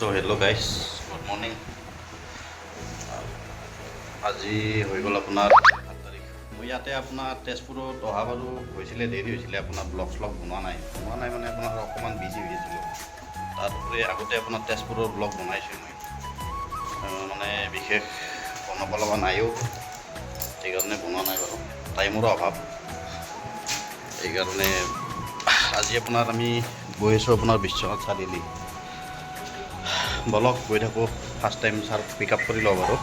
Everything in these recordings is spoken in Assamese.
তো হেল্ল' গাইজ গুড মৰ্ণিং। আজি হৈ গ'ল আপোনাৰ 7 তাৰিখ। মই ইয়াতে আপোনাৰ তেজপুৰত অহা বাৰু হৈছিলে, দেৰি হৈছিলে, আপোনাৰ ব্লগ শ্লগ বনোৱা নাই মানে আপোনাৰ অকণমান বিজি হৈ আছিলোঁ। তাৰোপৰি আগতে আপোনাৰ তেজপুৰৰ ব্লগ বনাইছোঁ মই, মানে বিশেষ বনাব লগা নাইও, সেইকাৰণে বনোৱা নাই বাৰু, টাইমৰো অভাৱ। সেইকাৰণে আজি আপোনাৰ আমি গৈ আছোঁ আপোনাৰ বিশ্বনাথ চাৰিআলি। বলক গৈ থাকোঁ, ফাৰ্ষ্ট টাইম ছাৰ পিক আপ কৰি লওঁ বাৰু।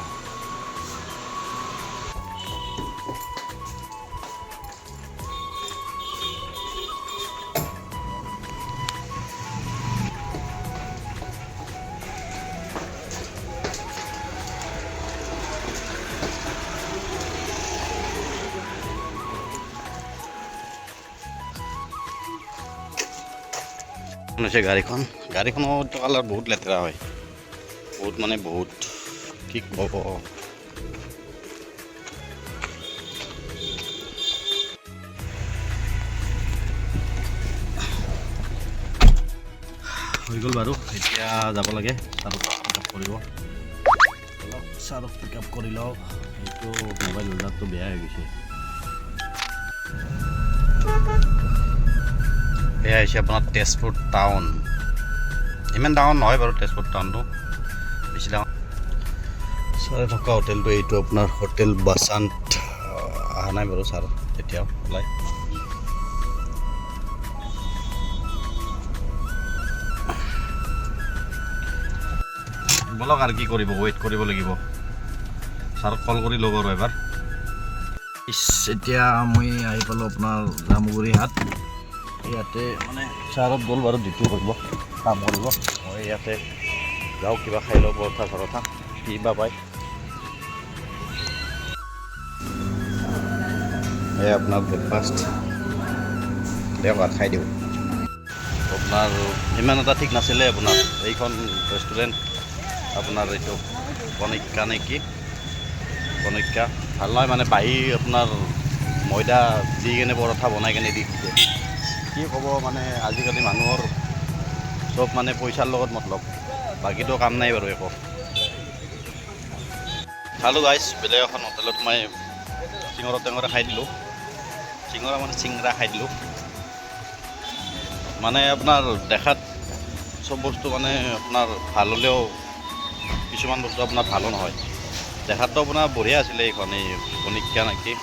হৈছে গাড়ীখনৰ কালাৰ বহুত লেতেৰা হয়, বহুত মানে বহুত, কি ক'ব। হৈ গ'ল বাৰু, এতিয়া যাব লাগে ছাৰক পিক আপ কৰিব। অলপ ছাৰক পিক আপ কৰি লওঁ। এইটো মোবাইল হোল্ডাৰটো বেয়া হৈ গৈছে। এয়া হৈছে আপোনাৰ তেজপুৰ টাউন। ইমান ডাঙৰ নহয় বাৰু তেজপুৰ টাউনটো, বেছি ডাঙৰ। ছাৰে থকা হোটেলটো এইটো আপোনাৰ হোটেল বাচান্ত। অহা নাই বাৰু ছাৰ তেতিয়াও ওলাই। বলক আৰু কি কৰিব, ৱেইট কৰিব লাগিব। ছাৰক কল কৰি ল'ব আৰু এবাৰ। এতিয়া মই আহি পালোঁ আপোনাৰ জামুগুৰি হাট। ইয়াতে মানে ছাৰত গ'ল বাৰু, ডিউটি কৰিব, কাম কৰিব। মই ইয়াতে যাওঁ, কিবা খাই লওঁ, পৰঠা চৰঠা কি বা পায়। এই আপোনাৰ ব্ৰেকফাষ্ট দিয়ক আৰু খাই দিওঁ। আপোনাৰ ইমান এটা ঠিক নাছিলে আপোনাৰ এইখন ৰেষ্টুৰেণ্ট, আপোনাৰ এইটো কণিকা নে কি, কণিকা ভাল নহয় মানে, বাহি আপোনাৰ ময়দা দি কেনে পৰঠা বনাই কেনে দি দিছে। কি ক'ব মানে, আজিকালি মানুহৰ চব মানে পইচাৰ লগত মতলব, বাকীতো কাম নাই বাৰু একো। খালোঁ গাইছ, বেলেগ এখন হোটেলত মই চিঙৰা খাই দিলোঁ। চিংৰা খাই দিলোঁ। মানে আপোনাৰ দেখাত চব বস্তু মানে আপোনাৰ ভাল হ'লেও কিছুমান বস্তু আপোনাৰ ভালো নহয়। দেখাততো আপোনাৰ বঢ়িয়া আছিলে এইখন, এই কণিকা নেকি,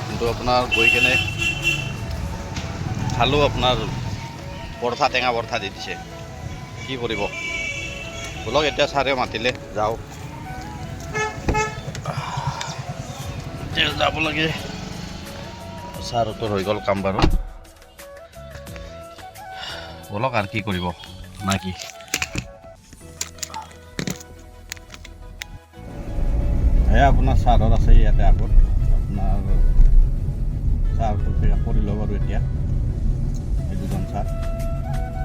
কিন্তু আপোনাৰ গৈ কেনে খালোঁ, আপোনাৰ পৰঠা, টেঙা পৰঠা দি দিছে। কি কৰিব, বলক এতিয়া ছাৰে মাতিলে যাওঁ, এতিয়া যাব লাগে। ছাৰহঁতৰ হৈ গ'ল কাম বাৰু, বলক আৰু কি কৰিব না কি। এয়া আপোনাৰ ছাৰৰ আছে ইয়াতে আগত, আপোনাৰ ছাৰটো পিক আপ কৰি লওঁ বাৰু এতিয়া। এই দুজন ছাৰ,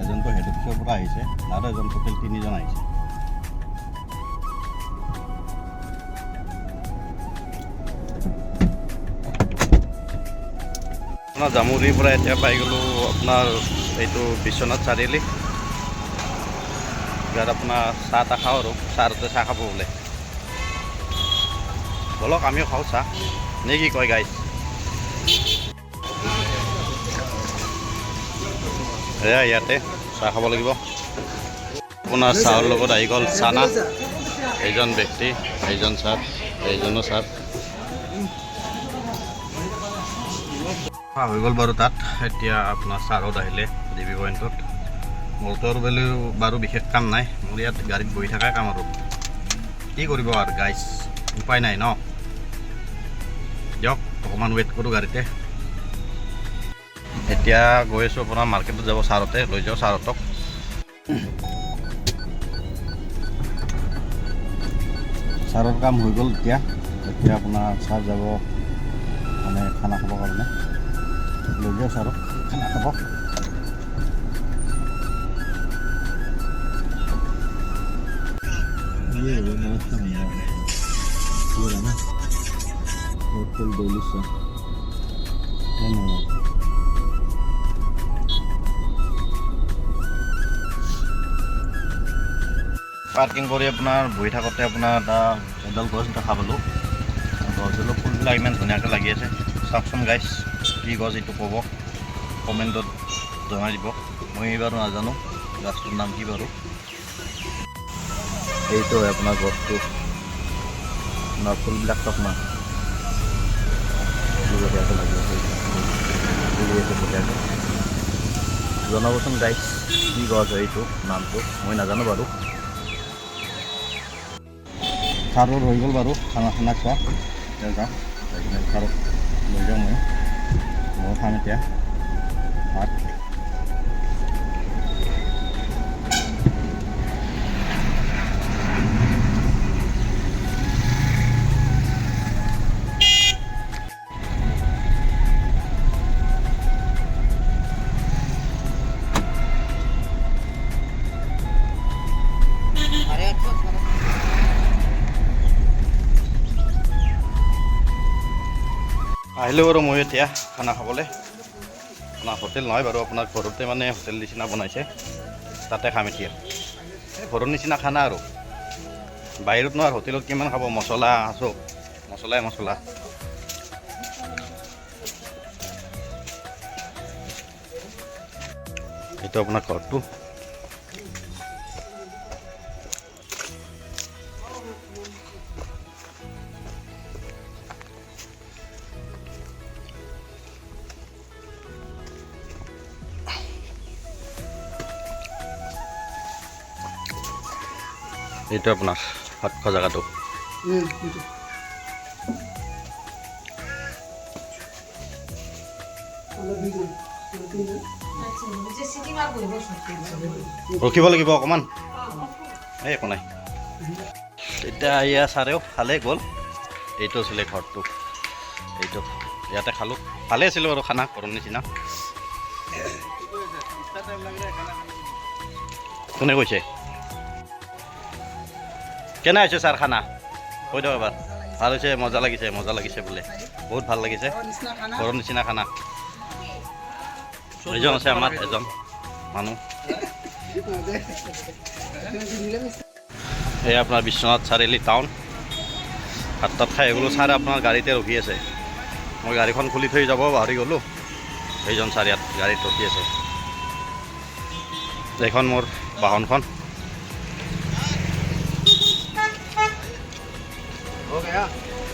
এজনটো হেড অফিচৰ পৰা আহিছে আৰু এজন, টোটেল 3জন আহিছে। আপোনাৰ জামুগুৰিৰ পৰা এতিয়া পাই গ'লোঁ আপোনাৰ এইটো বিশ্বনাথ চাৰিআলি। ইয়াত আপোনাৰ চাহ তাহ খাওঁ আৰু, ছাৰহঁতে চাহ খাব বোলে। বলক আমিও খাওঁ চাহ, নে কি কয় গাইজ। এয়া ইয়াতে চাহ খাব লাগিব। আপোনাৰ চাহৰ লগত আহি গ'ল চানা। এইজন ব্যক্তি, এইজন ছাৰ, এইজনো ছাৰ। হৈ গ'ল বাৰু তাত। এতিয়া আপোনাৰ ছাৰত আহিলে ডিবি পইণ্টত। মোৰতো আৰু বাৰু বিশেষ কাম নাই, মোৰ ইয়াত গাড়ীত বহি থকাই কাম আৰু কি কৰিব আৰু গাইজ, উপায় নাই ন। দিয়ক অকণমান ৱেইট কৰোঁ গাড়ীতে। এতিয়া গৈ আছোঁ আপোনাৰ মাৰ্কেটত যাব, ছাৰহঁতে লৈ যাওঁ ছাৰহঁতক। ছাৰৰ কাম হৈ গ'ল এতিয়া আপোনাৰ ছাৰ যাব মানে খানা খাবৰ কাৰণে, লৈ যাওঁ ছাৰক খানা খাব। होटल डेलिशा পাৰ্কিং কৰি আপোনাৰ বহি থাকোঁতে আপোনাৰ এডাল গছ দেখা পালোঁ। গছডালৰ ফুলবিলাক ইমান ধুনীয়াকৈ লাগি আছে। চাওকচোন গাইছ, কি গছ এইটো ক'ব, কমেণ্টত জনাই দিব। মই বাৰু নাজানো গছটোৰ নাম কি বাৰু। এইটো হয় আপোনাৰ গছটো, আপোনাৰ ফুলবিলাক চাওক না, বঢ়িয়াকৈ লাগি আছে, ফুলি আছে বঢ়িয়াকৈ। জনাবচোন গাইছ, কি গছ হয় এইটো, নামটো মই নাজানো বাৰু। চাৰৰ হৈ গ'ল বাৰু খানা খোৱা। এতিয়া যাওঁ, চাৰক লৈ যাওঁ মই খাম এতিয়া ভাত। আহিলোঁ বাৰু মই এতিয়া খানা খাবলৈ। আপোনাৰ হোটেল নহয় বাৰু, আপোনাৰ ঘৰতে মানে হোটেল নিচিনা বনাইছে, তাতে খাম এতিয়া। ঘৰৰ নিচিনা খানা আৰু, বাহিৰত নহয় হোটেলত কিমান খাব, মছলা চব মছলাই মছলা। এইটো আপোনাৰ ঘৰটো। এইটো আপোনাৰ ভাত খোৱা জেগাটো। ৰখিব লাগিব অকণমান, এই একো নাই। এতিয়া এয়া চাৰেও খালে গ'ল। এইটো আছিলে ঘৰটো, এইটো ইয়াতে খালোঁ। ভালে আছিলোঁ বাৰু খানা, ঘৰৰ নিচিনা। কোনে কৈছে? কেনে হৈছে ছাৰ খানা? কৈ দিয়ক এবাৰ। ভাল হৈছে, মজা লাগিছে বোলে, বহুত ভাল লাগিছে, ঘৰৰ নিচিনা খানা। এজন আছে আমাৰ এজন মানুহ, এয়া আপোনাৰ বিশ্বনাথ চাৰিআলি টাউন। ভাত তাত খাই গ'লোঁ, ছাৰ আপোনাৰ গাড়ীতে ৰখি আছে। মই গাড়ীখন খুলি থৈ যাব পাহৰি গ'লোঁ, সেইজন ছাৰ ইয়াত গাড়ীত ৰখি আছে। এইখন মোৰ বাহনখন।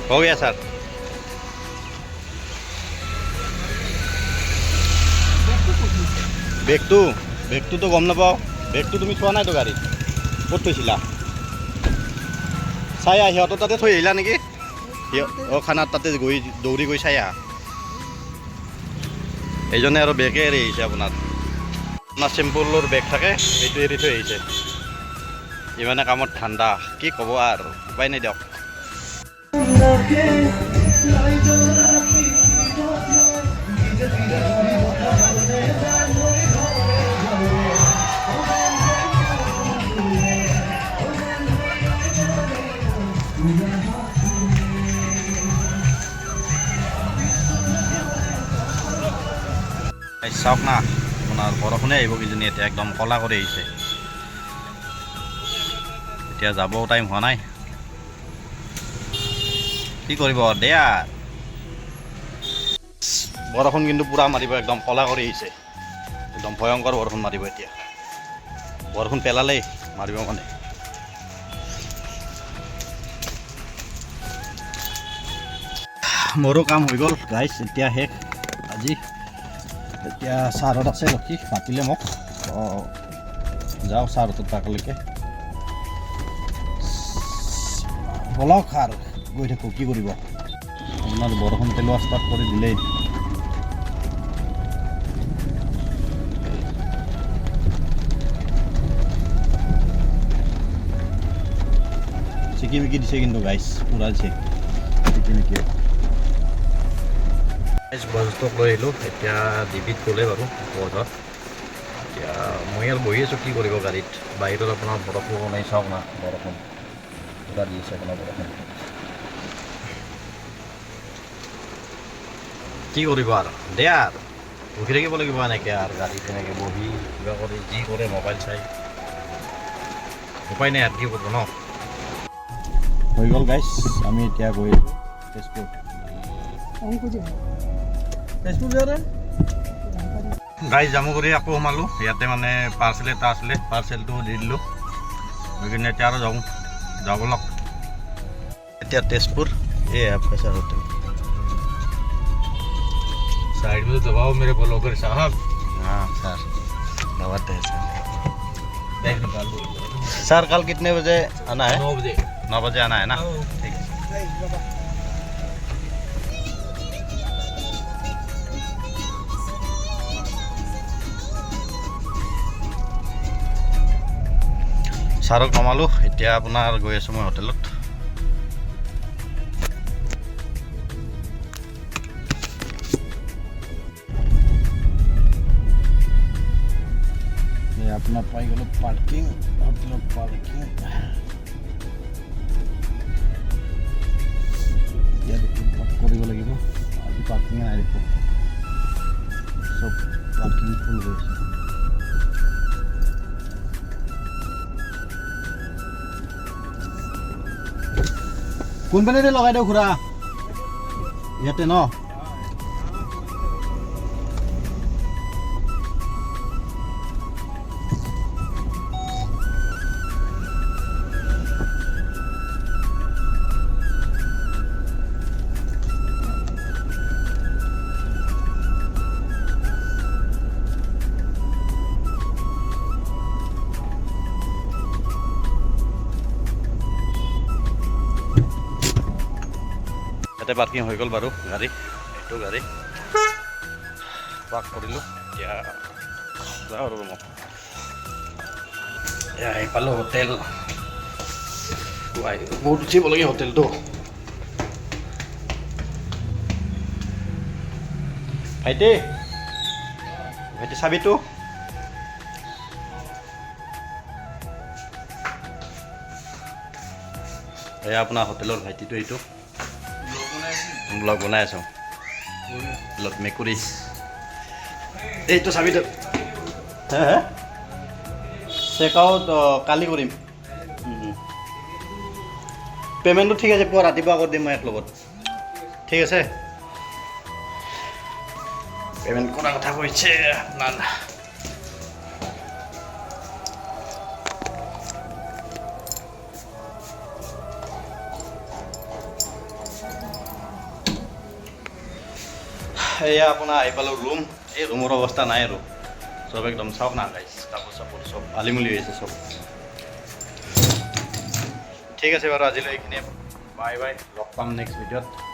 हो गया सर। বেগটো গম নাপাওঁ, বেগটো তুমি চোৱা নাইতো গাড়ীত, ক'ত থৈছিলা? চাই সিহঁতৰ তাতে থৈ আহিলা নেকি? খানাত তাতে গৈ দৌৰি গৈ চাই এইজনে আৰু বেগে এৰি আহিছে আপোনাৰ চিম্পুলৰ বেগ থাকে, সেইটো এৰি থৈ আহিছে। ইমানে কামত ঠাণ্ডা, কি ক'ব আৰু, উপায় নাই দিয়ক। চাওক না, আপোনাৰ বৰষুণে আহিব কিজানি এতিয়া, একদম ক'লা কৰি আহিছে। এতিয়া যাব টাইম হোৱা নাই, কি কৰিব দিয়া। বৰষুণ কিন্তু পূৰা মাৰিব, একদম ক'লা কৰি আহিছে, একদম ভয়ংকৰ বৰষুণ মাৰিব এতিয়া। বৰষুণ পেলালেই মাৰিব মানে। মোৰো কাম হৈ গ'ল গাইছ, এতিয়া শেষ আজি। এতিয়া ছাৰত আছে ৰখি, মাতিলে মোক, যাওঁ ছাৰহঁতৰ তাকলৈকে। বলক আৰু গৈ থাকোঁ, কি কৰিব। আপোনাৰ বৰষুণ পেলোৱা ষ্টাৰ্ট কৰি দিলেই। চিকিমিকি দিছে কিন্তু গাইছ, পূৰা দিছে চিকিমিকি। বস্তু লৈ আহিলোঁ, এতিয়া ডিবিত গ'লে বাৰু বৰধত। এতিয়া মই আৰু বহি আছোঁ, কি কৰিব গাড়ীত। বাহিৰত আপোনাৰ বৰফো নাই, চাওক না বৰষুণ পূৰা দি আছে আপোনাৰ বৰষুণ। কি কৰিব আৰু দিয়া, আৰু ৰখি থাকিব লাগিব এনেকৈ আৰু গাড়ীত এনেকৈ বহি কিবা কৰি যি কৰে মোবাইল চাই। উপায় নাই আৰু কি কৰিব ন হৈ গ'ল গাইছ আমি এতিয়া গৈ আছোঁ তেজপুৰ গাইজ জামুগুৰি আকৌ সোমালোঁ ইয়াতে মানে পাৰ্চেল এটা আছিলে পাৰ্চেলটো দি দিলোঁ গৈ কিনে এতিয়া আৰু যাওঁ ব'লক এতিয়া তেজপুৰ এয়া প্ৰেছাৰ হোটেল साइड में तो दबाओ मेरे ब्लॉगर साहब हाँ सर दबाते हैं सर बैग निकाल दो सर कल कितने बजे आना है 9 बजे 9 बजे आना है ना ठीक है ছাৰক নমালোঁ এতিয়া আপোনাৰ গৈ আছোঁ মই হোটেলত আপোনাৰ পাই গ'লোঁ পাৰ্কিং হোটেলৰ পাৰ্কিং ইয়াত কৰিব লাগিব আজি পাৰ্কিং নাই দেখোন চব পাৰ্কিং ফুল গৈছে কোনপিনেদি লগাই দিওঁ খুৰা ইয়াতে ন ইয়াতে পাৰ্কিং হৈ গ'ল বাৰু গাড়ী এইটো গাড়ী পাৰ্ক কৰিলোঁ এতিয়া যাওঁ আৰু ৰুমত এয়া আহি পালোঁ হোটেল বহুত উঠিব লাগে হোটেলটো ভাইটি ভাইটি চাবিটো এয়া আপোনাৰ হোটেলৰ ভাইটিটো এইটো ব্লগ বনাই আছোঁ ব্লগ মেকুৰী এইটো চাবিটো হে চেক আউট কালি কৰিম পে'মেণ্টটো ঠিক আছে পুৱা ৰাতিপুৱা কৰি দিম মই এক লগত ঠিক আছে পে'মেণ্ট কৰাৰ কথা কৈছে আপোনাৰ এয়া আপোনাৰ আহি পালোঁ ৰুম এই ৰুমৰ অৱস্থা নাই আৰু চব একদম চাওক না গাইছ কাপোৰ চাপোৰ চব আলিমুলি হৈছে চব ঠিক আছে বাৰু আজিলৈ এইখিনিয়ে বাই বাই লগ পাম নেক্সট ভিডিঅ'ত